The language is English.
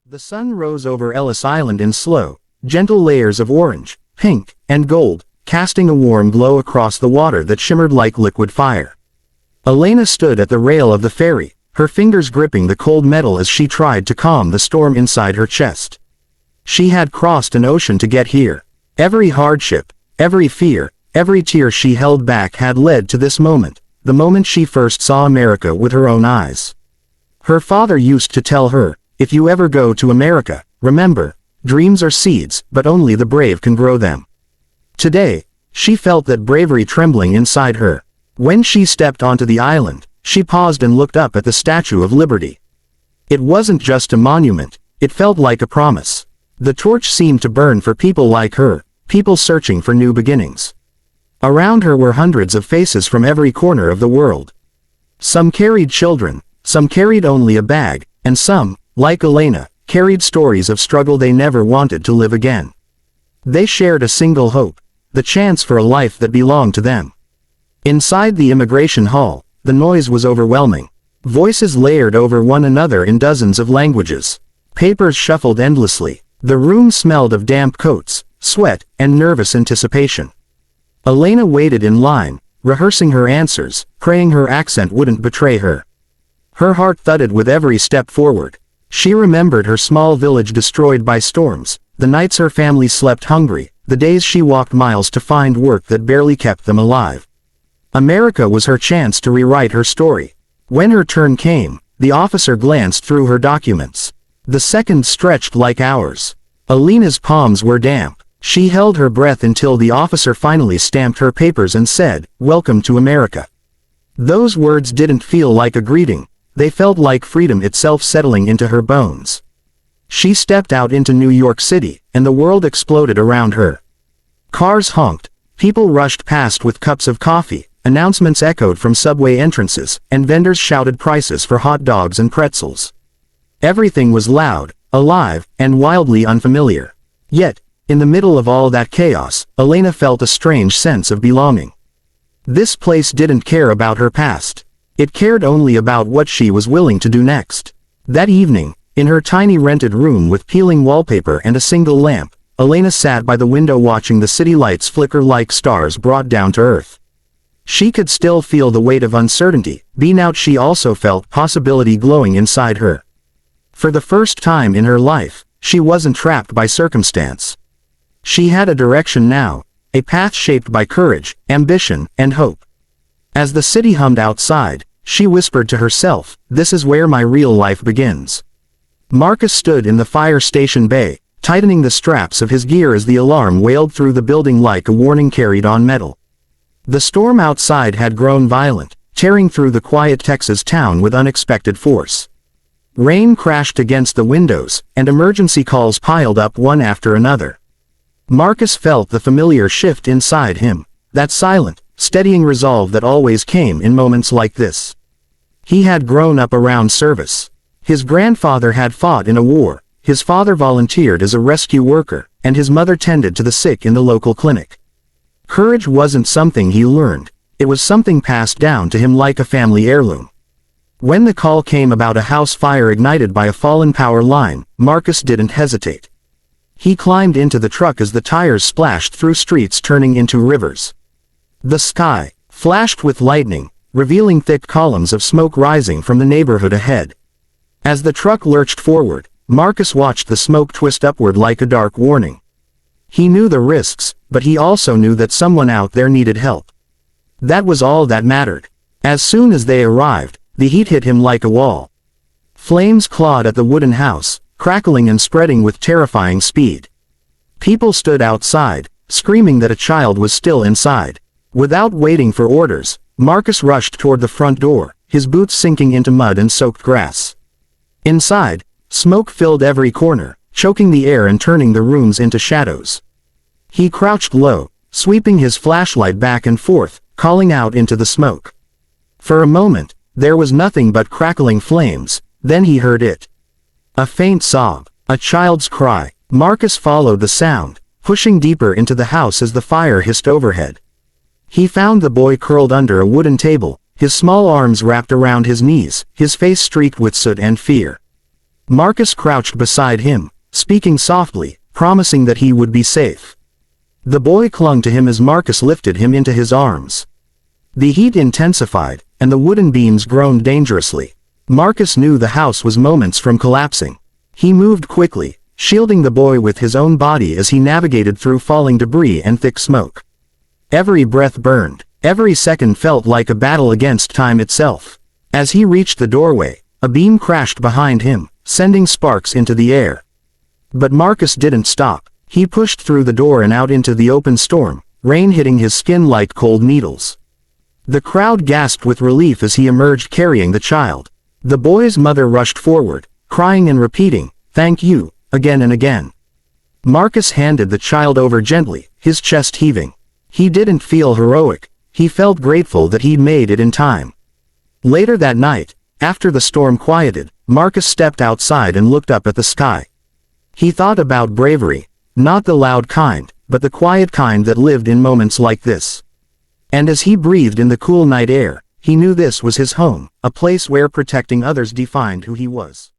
The sun rose over Ellis Island in slow, gentle layers of orange, pink, and gold, casting a warm glow across the water that shimmered like liquid fire. Elena stood at the rail of the ferry, her fingers gripping the cold metal as she tried to calm the storm inside her chest. She had crossed an ocean to get here. Every hardship, every fear, every tear she held back had led to this moment, the moment she first saw America with her own eyes. Her father used to tell her, "If you ever go to America, remember, dreams are seeds, but only the brave can grow them." Today, she felt that bravery trembling inside her. When she stepped onto the island, she paused and looked up at the Statue of Liberty. It wasn't just a monument, it felt like a promise. The torch seemed to burn for people like her, people searching for new beginnings. Around her were hundreds of faces from every corner of the world. Some carried children, some carried only a bag, and some, like Elena, carried stories of struggle they never wanted to live again. They shared a single hope, the chance for a life that belonged to them. Inside the immigration hall, the noise was overwhelming. Voices layered over one another in dozens of languages. Papers shuffled endlessly. The room smelled of damp coats, sweat, and nervous anticipation. Elena waited in line, rehearsing her answers, praying her accent wouldn't betray her. Her heart thudded with every step forward. She remembered her small village destroyed by storms, the nights her family slept hungry, the days she walked miles to find work that barely kept them alive. America was her chance to rewrite her story. When her turn came, the officer glanced through her documents. The seconds stretched like hours. Elena's palms were damp. She held her breath until the officer finally stamped her papers and said, "Welcome to America." Those words didn't feel like a greeting. They felt like freedom itself settling into her bones. She stepped out into New York City, and the world exploded around her. Cars honked, people rushed past with cups of coffee, announcements echoed from subway entrances, and vendors shouted prices for hot dogs and pretzels. Everything was loud, alive, and wildly unfamiliar. Yet, in the middle of all that chaos, Elena felt a strange sense of belonging. This place didn't care about her past. It cared only about what she was willing to do next. That evening, in her tiny rented room with peeling wallpaper and a single lamp, Elena sat by the window watching the city lights flicker like stars brought down to earth. She could still feel the weight of uncertainty, but she also felt possibility glowing inside her. For the first time in her life, she wasn't trapped by circumstance. She had a direction now, a path shaped by courage, ambition, and hope. As the city hummed outside, she whispered to herself, "This is where my real life begins." Marcus stood in the fire station bay, tightening the straps of his gear as the alarm wailed through the building like a warning carried on metal. The storm outside had grown violent, tearing through the quiet Texas town with unexpected force. Rain crashed against the windows, and emergency calls piled up one after another. Marcus felt the familiar shift inside him, that silent, steadying resolve that always came in moments like this. He had grown up around service. His grandfather had fought in a war, his father volunteered as a rescue worker, and his mother tended to the sick in the local clinic. Courage wasn't something he learned, it was something passed down to him like a family heirloom. When the call came about a house fire ignited by a fallen power line, Marcus didn't hesitate. He climbed into the truck as the tires splashed through streets turning into rivers. The sky flashed with lightning, revealing thick columns of smoke rising from the neighborhood ahead. As the truck lurched forward, Marcus watched the smoke twist upward like a dark warning. He knew the risks, but he also knew that someone out there needed help. That was all that mattered. As soon as they arrived, the heat hit him like a wall. Flames clawed at the wooden house, crackling and spreading with terrifying speed. People stood outside, screaming that a child was still inside. Without waiting for orders, Marcus rushed toward the front door, his boots sinking into mud and soaked grass. Inside, smoke filled every corner, choking the air and turning the rooms into shadows. He crouched low, sweeping his flashlight back and forth, calling out into the smoke. For a moment, there was nothing but crackling flames, then he heard it. A faint sob, a child's cry. Marcus followed the sound, pushing deeper into the house as the fire hissed overhead. He found the boy curled under a wooden table, his small arms wrapped around his knees, his face streaked with soot and fear. Marcus crouched beside him, speaking softly, promising that he would be safe. The boy clung to him as Marcus lifted him into his arms. The heat intensified, and the wooden beams groaned dangerously. Marcus knew the house was moments from collapsing. He moved quickly, shielding the boy with his own body as he navigated through falling debris and thick smoke. Every breath burned. Every second felt like a battle against time itself. As he reached the doorway, a beam crashed behind him, sending sparks into the air. But Marcus didn't stop. He pushed through the door and out into the open storm, rain hitting his skin like cold needles. The crowd gasped with relief as he emerged carrying the child. The boy's mother rushed forward, crying and repeating, "Thank you," again and again. Marcus handed the child over gently, his chest heaving. He didn't feel heroic. He felt grateful that he'd made it in time. Later that night, after the storm quieted, Marcus stepped outside and looked up at the sky. He thought about bravery, not the loud kind, but the quiet kind that lived in moments like this. And as he breathed in the cool night air, he knew this was his home, a place where protecting others defined who he was.